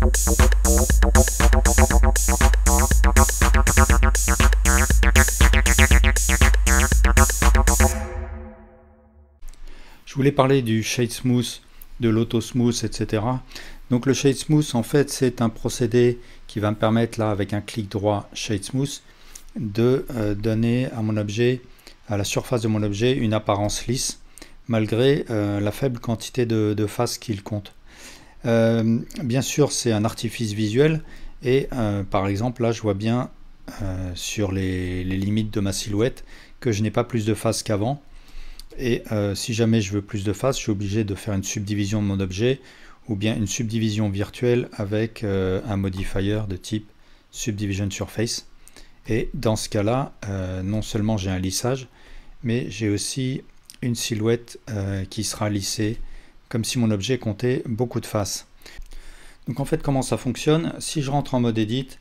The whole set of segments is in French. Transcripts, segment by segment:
Je voulais parler du Shade Smooth, de l'Auto Smooth, etc. Donc le Shade Smooth, en fait, c'est un procédé qui va me permettre, là, avec un clic droit Shade Smooth, de donner à mon objet, à la surface de mon objet, une apparence lisse, malgré la faible quantité de faces qu'il compte. Bien sûr, c'est un artifice visuel, et par exemple, là, je vois bien sur les limites de ma silhouette que je n'ai pas plus de faces qu'avant. Et si jamais je veux plus de faces, je suis obligé de faire une subdivision de mon objet ou bien une subdivision virtuelle avec un modifier de type Subdivision Surface. Et dans ce cas-là, non seulement j'ai un lissage, mais j'ai aussi une silhouette qui sera lissée comme si mon objet comptait beaucoup de faces. Donc en fait, comment ça fonctionne? Si je rentre en mode Edit,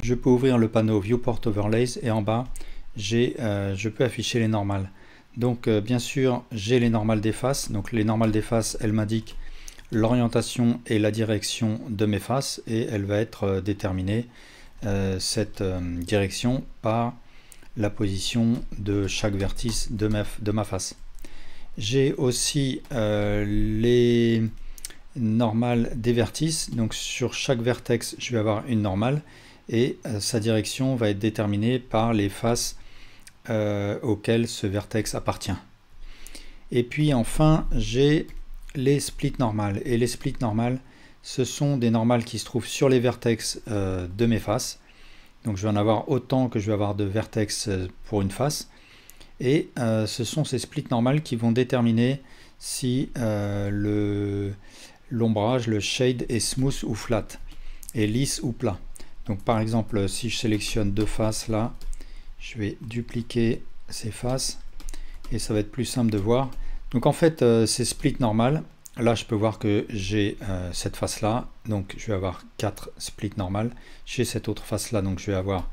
je peux ouvrir le panneau Viewport Overlays et en bas, je peux afficher les normales. Donc bien sûr, j'ai les normales des faces. Donc les normales des faces, elles m'indiquent l'orientation et la direction de mes faces et elle va être déterminée, cette direction, par la position de chaque vertice de ma face. J'ai aussi les normales des vertices. Donc sur chaque vertex, je vais avoir une normale et sa direction va être déterminée par les faces auquel ce vertex appartient. Et puis enfin, j'ai les splits normales. Et les splits normales, ce sont des normales qui se trouvent sur les vertex de mes faces. Donc je vais en avoir autant que je vais avoir de vertex pour une face. Et ce sont ces splits normales qui vont déterminer si l'ombrage, le shade est smooth ou flat, et lisse ou plat. Donc par exemple, si je sélectionne deux faces là, je vais dupliquer ces faces et ça va être plus simple de voir. Donc en fait, c'est split normal. Là, je peux voir que j'ai cette face là, donc je vais avoir 4 splits normales. Chez cette autre face là, donc je vais avoir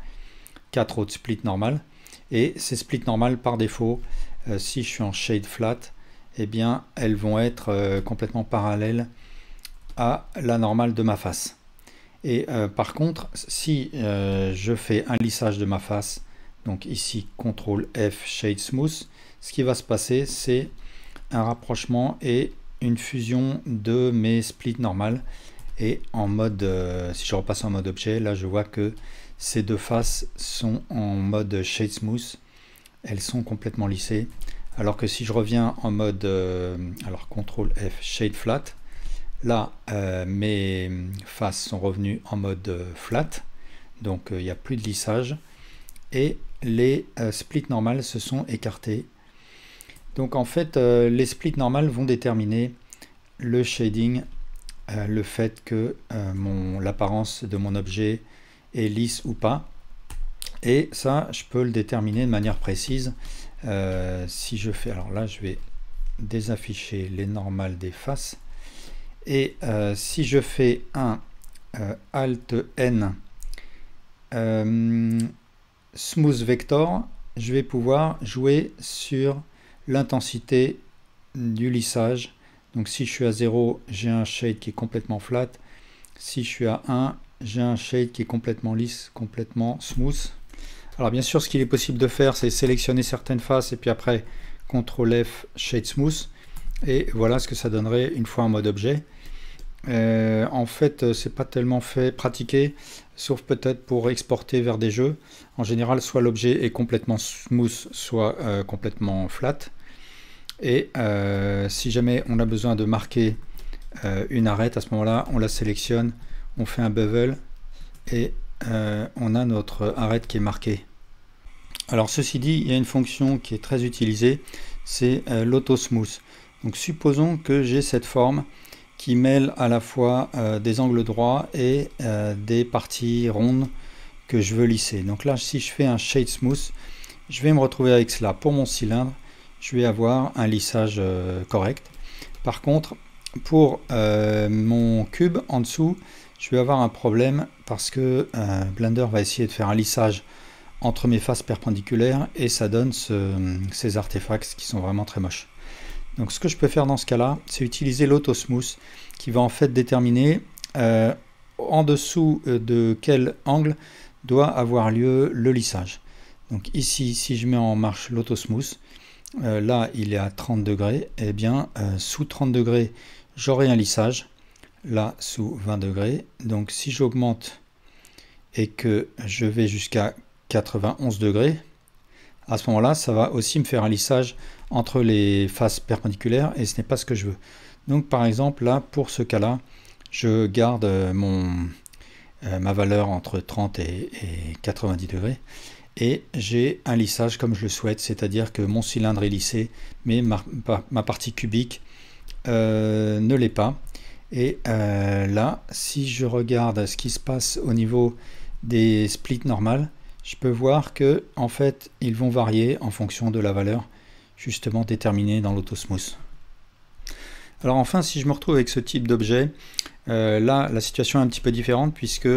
4 autres splits normales. Et ces splits normales, par défaut, si je suis en shade flat, eh bien, elles vont être complètement parallèles à la normale de ma face. Et par contre, si je fais un lissage de ma face, donc ici, CTRL F, Shade Smooth, ce qui va se passer, c'est un rapprochement et une fusion de mes splits normales. Et en mode, si je repasse en mode objet, là je vois que ces deux faces sont en mode Shade Smooth. Elles sont complètement lissées. Alors que si je reviens en mode, alors CTRL F, Shade Flat, là mes faces sont revenues en mode flat. Donc il n'y a plus de lissage. Et les splits normales se sont écartés. Donc en fait, les splits normales vont déterminer le shading, le fait que l'apparence de mon objet est lisse ou pas. Et ça, je peux le déterminer de manière précise. Si je fais, alors là, je vais désafficher les normales des faces. Et si je fais un Alt N, Smooth Vector, je vais pouvoir jouer sur l'intensité du lissage. Donc si je suis à 0, j'ai un shade qui est complètement flat. Si je suis à 1, j'ai un shade qui est complètement lisse, complètement smooth. Alors bien sûr, ce qu'il est possible de faire, c'est sélectionner certaines faces et puis après CTRL F, Shade Smooth. Et voilà ce que ça donnerait une fois en mode objet. En fait, c'est pas tellement pratiqué, sauf peut-être pour exporter vers des jeux. En général, soit l'objet est complètement smooth, soit complètement flat. Et si jamais on a besoin de marquer une arête, à ce moment-là, on la sélectionne, on fait un bevel et on a notre arête qui est marquée. Alors ceci dit, il y a une fonction qui est très utilisée, c'est l'auto smooth. Donc supposons que j'ai cette forme qui mêle à la fois des angles droits et des parties rondes que je veux lisser. Donc là, si je fais un shade smooth, je vais me retrouver avec cela. Pour mon cylindre, je vais avoir un lissage correct. Par contre, pour mon cube en dessous, je vais avoir un problème parce que Blender va essayer de faire un lissage entre mes faces perpendiculaires et ça donne ces artefacts qui sont vraiment très moches. Donc ce que je peux faire dans ce cas-là, c'est utiliser l'auto smooth qui va en fait déterminer en dessous de quel angle doit avoir lieu le lissage. Donc ici, si je mets en marche l'autosmooth, là il est à 30 degrés, et bien sous 30 degrés j'aurai un lissage, là sous 20 degrés. Donc si j'augmente et que je vais jusqu'à 91 degrés, à ce moment-là, ça va aussi me faire un lissage entre les faces perpendiculaires et ce n'est pas ce que je veux. Donc par exemple, là, pour ce cas-là, je garde ma valeur entre 30 et 90 degrés et j'ai un lissage comme je le souhaite, c'est-à-dire que mon cylindre est lissé, mais ma partie cubique ne l'est pas. Et là, si je regarde ce qui se passe au niveau des splits normales, je peux voir que en fait ils vont varier en fonction de la valeur justement déterminée dans l'autosmooth. Alors enfin, si je me retrouve avec ce type d'objet, là la situation est un petit peu différente puisque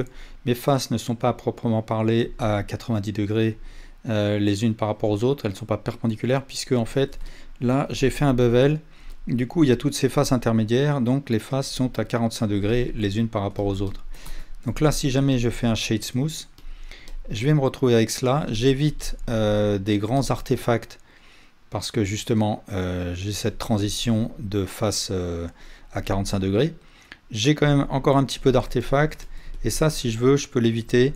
mes faces ne sont pas à proprement parler à 90 degrés les unes par rapport aux autres, elles ne sont pas perpendiculaires puisque en fait là j'ai fait un bevel, du coup il y a toutes ces faces intermédiaires, donc les faces sont à 45 degrés les unes par rapport aux autres. Donc là si jamais je fais un shade smooth, je vais me retrouver avec cela. J'évite des grands artefacts parce que justement j'ai cette transition de face à 45 degrés. J'ai quand même encore un petit peu d'artefacts et ça, si je veux, je peux l'éviter.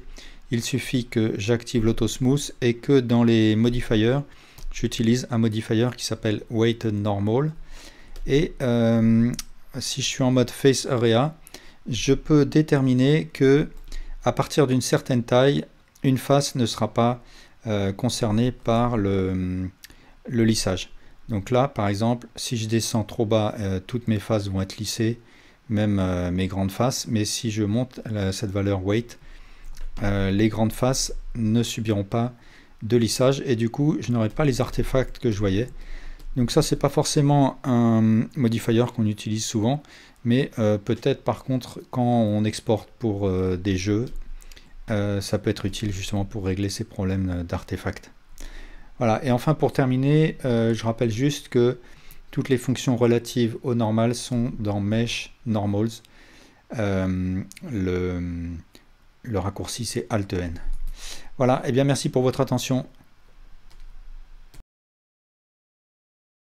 Il suffit que j'active l'autosmooth et que dans les modifiers, j'utilise un modifier qui s'appelle Weighted Normal. Et si je suis en mode Face Area, je peux déterminer que à partir d'une certaine taille, une face ne sera pas concernée par le lissage. Donc là, par exemple, si je descends trop bas, toutes mes faces vont être lissées, même mes grandes faces. Mais si je monte cette valeur weight, les grandes faces ne subiront pas de lissage et du coup, je n'aurai pas les artefacts que je voyais. Donc ça, c'est pas forcément un modifier qu'on utilise souvent, mais peut-être par contre quand on exporte pour des jeux, ça peut être utile justement pour régler ces problèmes d'artefacts. Voilà, et enfin pour terminer, je rappelle juste que toutes les fonctions relatives au normal sont dans Mesh Normals. Le raccourci c'est Alt-N. Voilà, et bien merci pour votre attention.